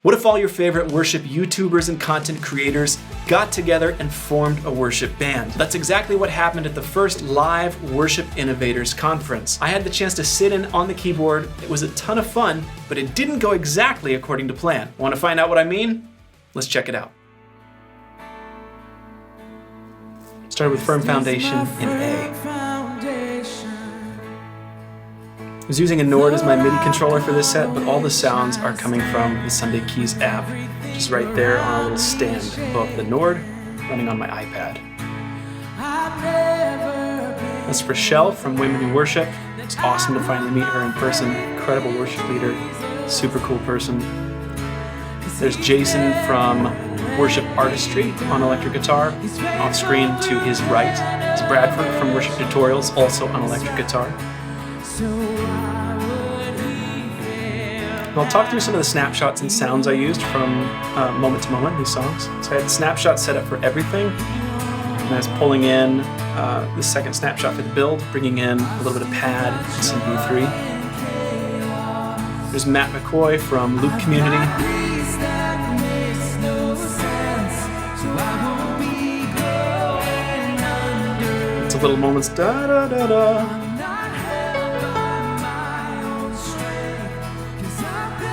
What if all your favorite worship YouTubers and content creators got together and formed a worship band? That's exactly what happened at the first live Worship Innovators conference. I had the chance to sit in on the keyboard. It was a ton of fun, but it didn't go exactly according to plan. Want to find out what I mean? Let's check it out. Started with Firm Foundation in A. I was using a Nord as my MIDI controller for this set, but all the sounds are coming from the Sunday Keys app, which is right there on a little stand above the Nord, running on my iPad. That's Rochelle from Women Who Worship. It's awesome to finally meet her in person. Incredible worship leader, super cool person. There's Jason from Worship Artistry on electric guitar. Off screen to his right is Bradford from Worship Tutorials, also on electric guitar. I'll talk through some of the snapshots and sounds I used from moment to moment, these songs. So I had snapshots set up for everything, and I was pulling in the second snapshot for the build, bringing in a little bit of pad and some V3. There's Matt McCoy from Loop Community. It's a little moments da da da da.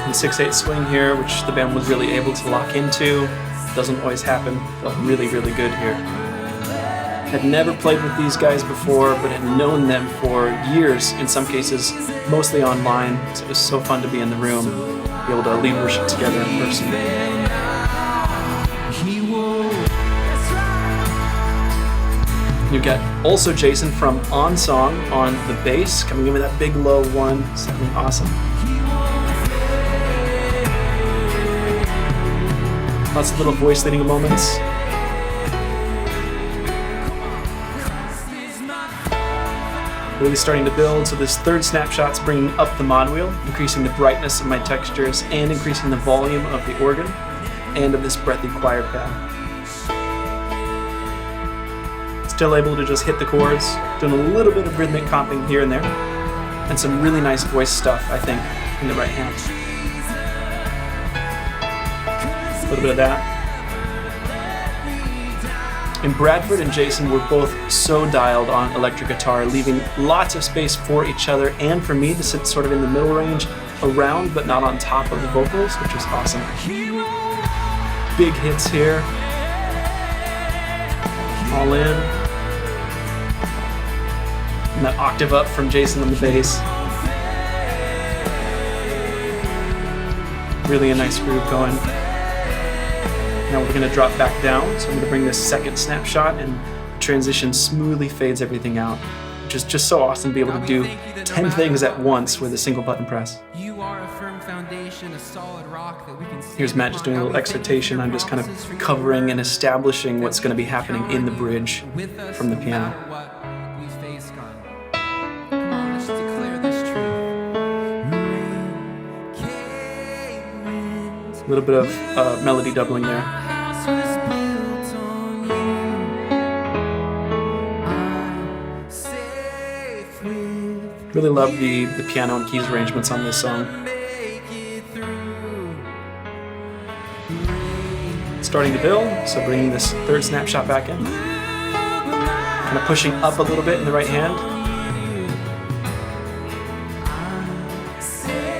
And 6/8 swing here, which the band was really able to lock into. Doesn't always happen. Felt really, really good here. Had never played with these guys before, but had known them for years, in some cases, mostly online. So it was so fun to be in the room, be able to lead worship together in person. You got also Jason from On Song on the bass, coming in with that big low one, sounding awesome. Lots of little voice leading moments. Really starting to build, so this third snapshot's bringing up the mod wheel, increasing the brightness of my textures and increasing the volume of the organ and of this breathy choir pad. Still able to just hit the chords, doing a little bit of rhythmic comping here and there, and some really nice voice stuff, I think, in the right hand. A little bit of that. And Bradford and Jason were both so dialed on electric guitar, leaving lots of space for each other and for me to sit sort of in the middle range, around but not on top of the vocals, which was awesome. Big hits here. All in. And that octave up from Jason on the bass. Really a nice groove going. Now we're going to drop back down, so I'm going to bring this second snapshot, and the transition smoothly fades everything out, which is just so awesome to be able to do 10 things at once with a single button press. You are a firm foundation, a solid rock that we can stand. Here's Matt just doing a little exhortation. I'm just kind of covering and establishing what's going to be happening in the bridge from the piano. Come on, let's declare this truth. A little bit of melody doubling there. Really love the piano and keys arrangements on this song. Starting to build, so bringing this third snapshot back in. Kind of pushing up a little bit in the right hand.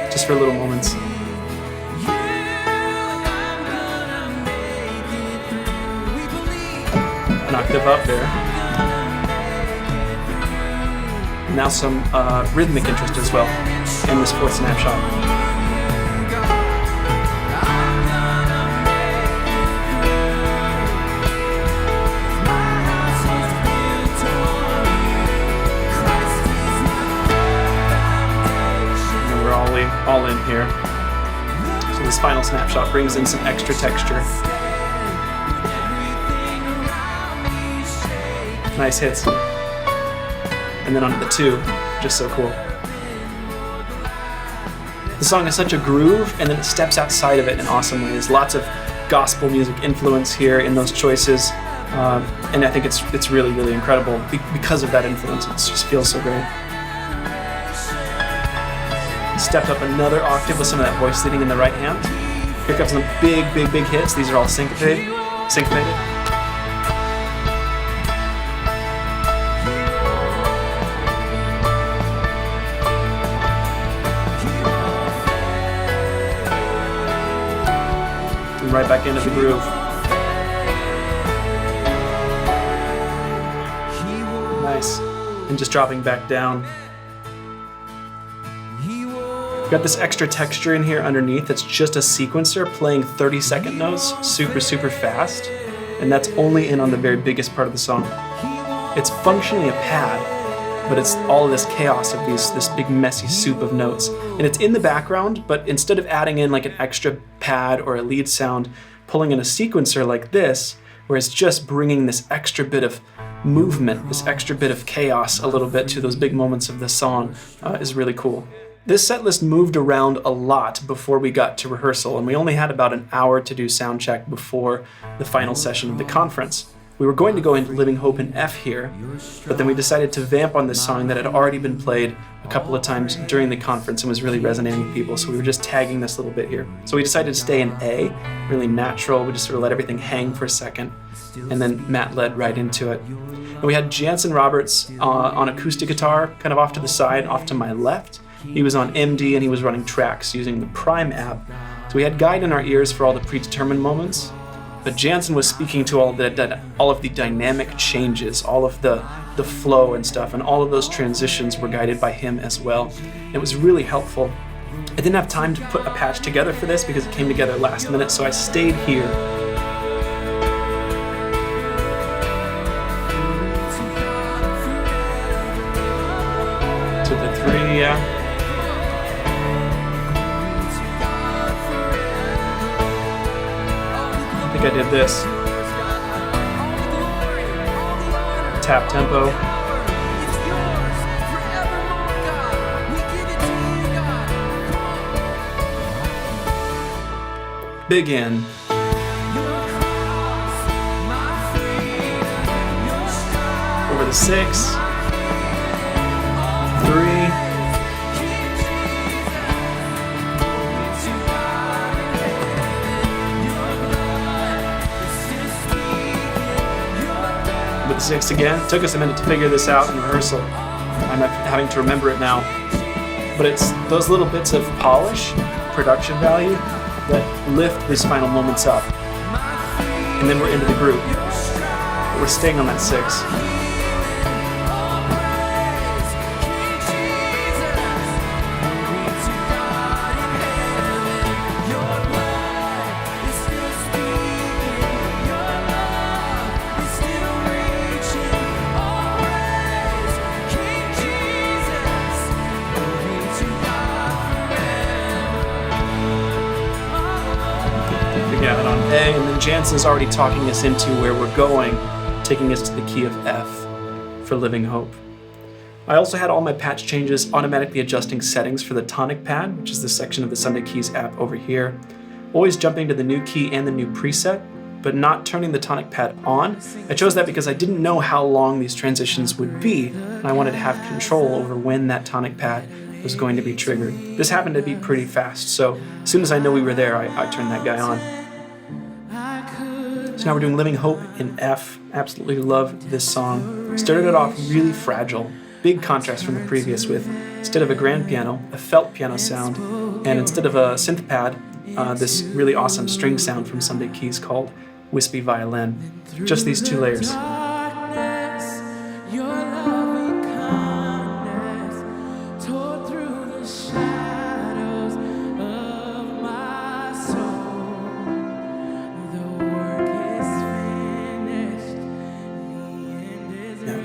Just for little moments. An octave up there. Now some rhythmic interest as well in this fourth snapshot. And we're all in here. So this final snapshot brings in some extra texture. Nice hits. And then onto the two, just so cool. The song has such a groove, and then it steps outside of it in awesome ways. Lots of gospel music influence here in those choices, and I think it's really, really incredible because of that influence. It just feels so great. Stepped up another octave with some of that voice leading in the right hand. Here comes some big hits. These are all syncopated. And right back into the groove. Nice. And just dropping back down. Got this extra texture in here underneath that's just a sequencer playing 30-second notes super fast, and that's only in on the very biggest part of the song. It's functionally a pad, but it's all of this chaos of this big messy soup of notes. And it's in the background, but instead of adding in like an extra pad or a lead sound, pulling in a sequencer like this, where it's just bringing this extra bit of movement, this extra bit of chaos a little bit to those big moments of the song is really cool. This set list moved around a lot before we got to rehearsal, and we only had about an hour to do sound check before the final session of the conference. We were going to go into Living Hope in F here, but then we decided to vamp on this song that had already been played a couple of times during the conference and was really resonating with people, so we were just tagging this little bit here. So we decided to stay in A, really natural. We just sort of let everything hang for a second, and then Matt led right into it. And we had Jansen Roberts on acoustic guitar, kind of off to the side, off to my left. He was on MD and he was running tracks using the Prime app. So we had guide in our ears for all the predetermined moments, but Jansen was speaking to all of the dynamic changes, all of the flow and stuff, and all of those transitions were guided by him as well. It was really helpful. I didn't have time to put a patch together for this because it came together last minute, so I stayed here. To the 3, yeah. I think I did this. Tap tempo. Big in. Over the 6. 3. With the 6 again. Took us a minute to figure this out in rehearsal. I'm having to remember it now. But it's those little bits of polish, production value, that lift these final moments up. And then we're into the groove. But we're staying on that 6. Again on A, and then Jansen's already talking us into where we're going, taking us to the key of F for Living Hope. I also had all my patch changes automatically adjusting settings for the tonic pad, which is the section of the Sunday Keys app over here. Always jumping to the new key and the new preset, but not turning the tonic pad on. I chose that because I didn't know how long these transitions would be, and I wanted to have control over when that tonic pad was going to be triggered. This happened to be pretty fast, so as soon as I know we were there, I turned that guy on. So now we're doing Living Hope in F. Absolutely love this song. Started it off really fragile. Big contrast from the previous with, instead of a grand piano, a felt piano sound, and instead of a synth pad, this really awesome string sound from Sunday Keys called Wispy Violin. Just these two layers.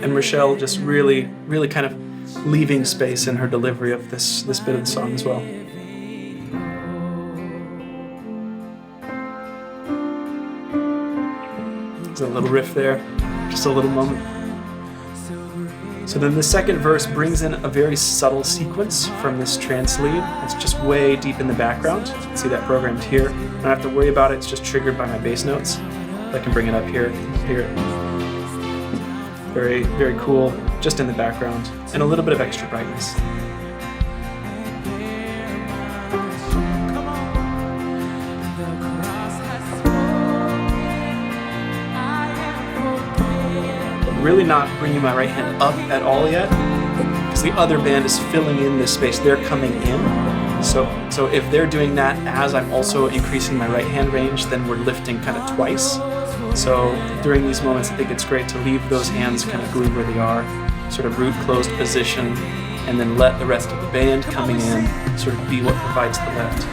And Rochelle just really kind of leaving space in her delivery of this bit of the song as well. There's a little riff there, just a little moment. So then the second verse brings in a very subtle sequence from this trance lead. It's just way deep in the background. You can see that programmed here. I don't have to worry about it, it's just triggered by my bass notes. I can bring it up here, here. Very, very cool, just in the background, and a little bit of extra brightness. really not bringing my right hand up at all yet, because the other band is filling in this space. They're coming in. So if they're doing that as I'm also increasing my right hand range, then we're lifting kind of twice. So during these moments, I think it's great to leave those hands kind of glued where they are, sort of root closed position, and then let the rest of the band coming in sort of be what provides the lift.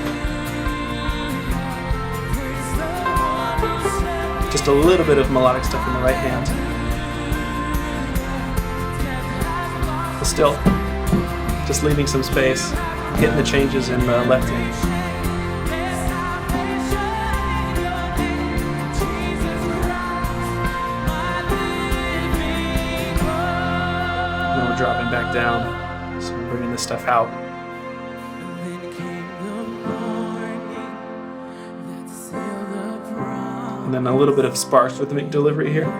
Just a little bit of melodic stuff in the right hand. But still, just leaving some space, hitting the changes in the left hand. And then we're dropping back down, so we're bringing this stuff out. And then a little bit of sparse rhythmic delivery here.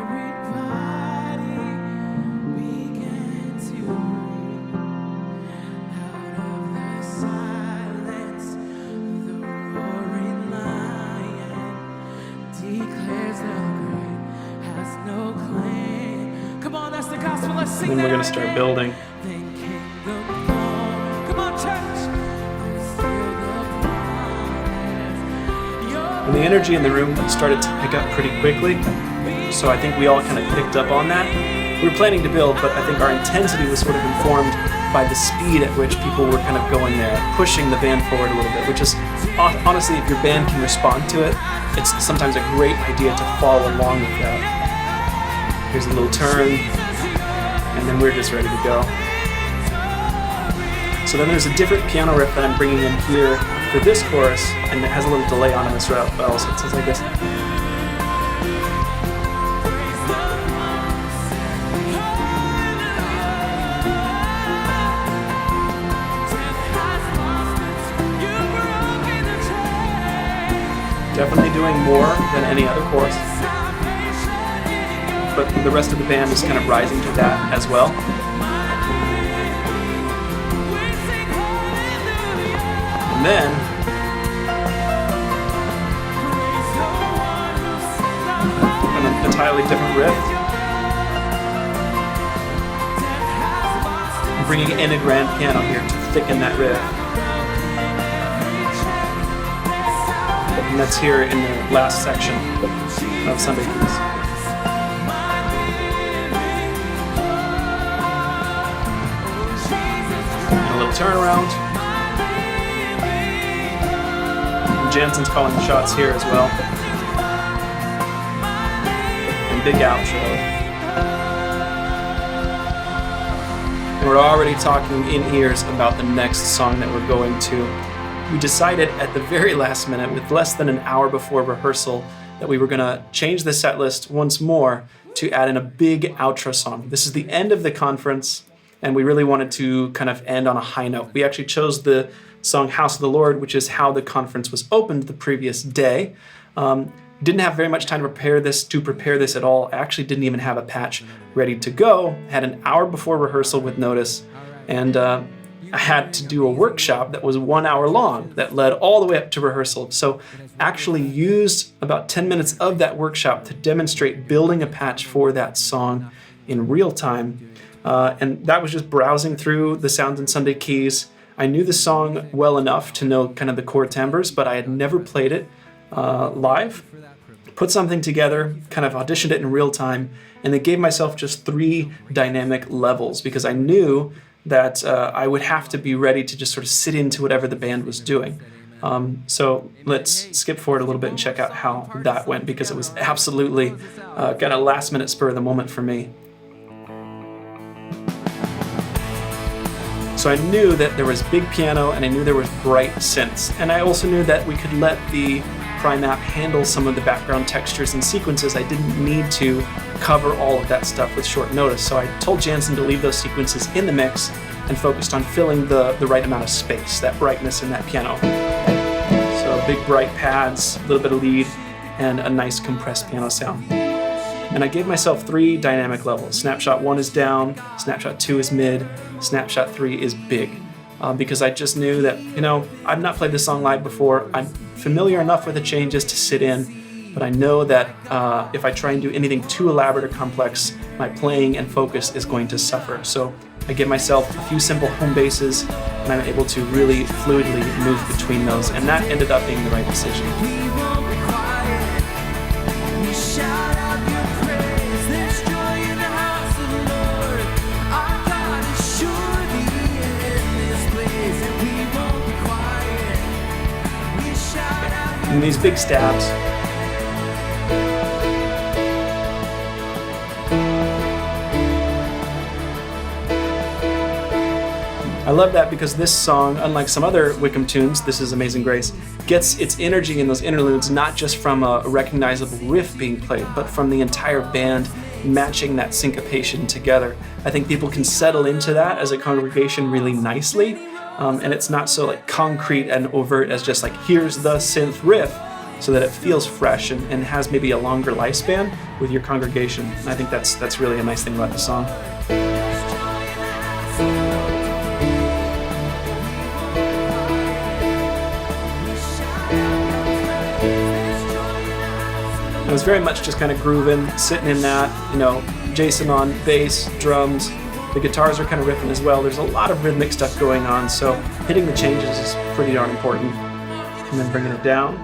And then we're going to start building. And the energy in the room started to pick up pretty quickly, so I think we all kind of picked up on that. We were planning to build, but I think our intensity was sort of informed by the speed at which people were kind of going there, pushing the band forward a little bit, which is, honestly, if your band can respond to it, it's sometimes a great idea to follow along with that. Here's a little turn, and then we're just ready to go. So then there's a different piano riff that I'm bringing in here for this chorus, and it has a little delay on it as well, so it says like this. Definitely doing more than any other chorus, but the rest of the band is kind of rising to that as well. And then an entirely different riff. I'm bringing in a grand piano here to thicken that riff. And that's here in the last section of Sunday Keys. And a little turnaround. Jansen's calling the shots here as well. And big outro. And we're already talking in ears about the next song that we're going to. We decided at the very last minute, with less than an hour before rehearsal, that we were going to change the set list once more to add in a big outro song. This is the end of the conference, and we really wanted to kind of end on a high note. We actually chose the song House of the Lord, which is how the conference was opened the previous day. Didn't have very much time to prepare this at all. I actually didn't even have a patch ready to go. Had an hour before rehearsal with notice, and I had to do a workshop that was 1 hour long that led all the way up to rehearsal. So actually used about 10 minutes of that workshop to demonstrate building a patch for that song in real time. And that was just browsing through the Sounds and Sunday Keys. I knew the song well enough to know kind of the chord timbres, but I had never played it live. Put something together, kind of auditioned it in real time, and then gave myself just 3 dynamic levels because I knew that I would have to be ready to just sort of sit into whatever the band was doing. So let's skip forward a little bit and check out how that went, because it was absolutely kind of last minute spur of the moment for me. So I knew that there was big piano and I knew there was bright synths. And I also knew that we could let the Prime app handle some of the background textures and sequences. I didn't need to cover all of that stuff with short notice. So I told Jansen to leave those sequences in the mix and focused on filling the right amount of space, that brightness in that piano. So big bright pads, a little bit of lead, and a nice compressed piano sound. And I gave myself 3 dynamic levels. Snapshot 1 is down, snapshot 2 is mid, snapshot 3 is big. Because I just knew that, I've not played this song live before. I'm familiar enough with the changes to sit in, but I know that if I try and do anything too elaborate or complex, my playing and focus is going to suffer. So I give myself a few simple home bases, and I'm able to really fluidly move between those, and that ended up being the right decision. And these big stabs. I love that because this song, unlike some other Wickham tunes, This Is Amazing Grace, gets its energy in those interludes not just from a recognizable riff being played, but from the entire band matching that syncopation together. I think people can settle into that as a congregation really nicely. And it's not so like concrete and overt as just like, here's the synth riff, so that it feels fresh and has maybe a longer lifespan with your congregation. And I think that's really a nice thing about the song. I was very much just kind of grooving, sitting in that, Jason on bass, drums. The guitars are kind of riffing as well. There's a lot of rhythmic stuff going on, so hitting the changes is pretty darn important. And then bringing it down.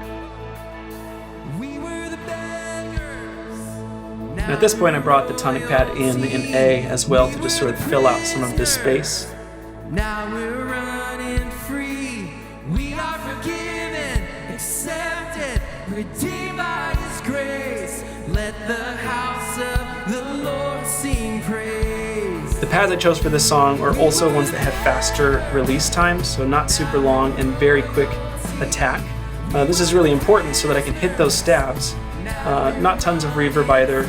And at this point I brought the tonic pad in A as well to just sort of fill out some of this space. Now we're running free. We are forgiven, accepted, redeemed by His grace. Let the house of the Lord sing praise. The pads I chose for this song are also ones that have faster release times, so not super long and very quick attack. This is really important so that I can hit those stabs. Not tons of reverb either,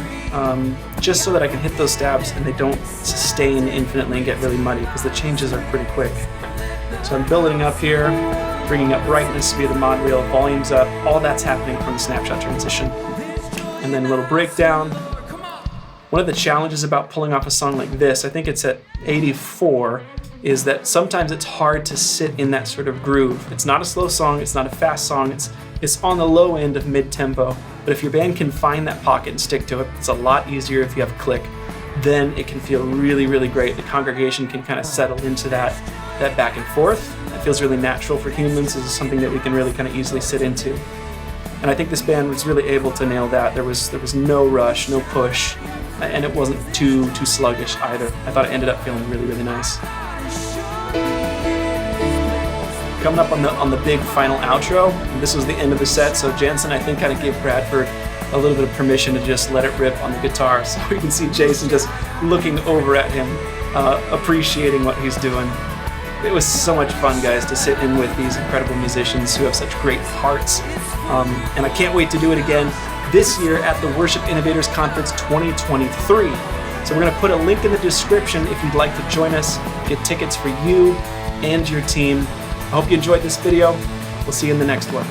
just so that I can hit those stabs and they don't sustain infinitely and get really muddy, because the changes are pretty quick. So I'm building up here, bringing up brightness via the mod wheel, volumes up, all that's happening from the snapshot transition. And then a little breakdown. One of the challenges about pulling off a song like this, I think it's at 84, is that sometimes it's hard to sit in that sort of groove. It's not a slow song, it's not a fast song, it's on the low end of mid-tempo, but if your band can find that pocket and stick to it, it's a lot easier if you have a click. Then it can feel really, really great. The congregation can kind of settle into that back and forth. It feels really natural for humans. This is something that we can really kind of easily sit into. And I think this band was really able to nail that. There was no rush, no push, and it wasn't too sluggish either. I thought it ended up feeling really, really nice. Coming up on the big final outro, this was the end of the set, so Jansen, I think, kind of gave Bradford a little bit of permission to just let it rip on the guitar. So we can see Jason just looking over at him, appreciating what he's doing. It was so much fun, guys, to sit in with these incredible musicians who have such great hearts. And I can't wait to do it again this year at the Worship Innovators Conference 2023. So we're going to put a link in the description if you'd like to join us, get tickets for you and your team. I hope you enjoyed this video. We'll see you in the next one.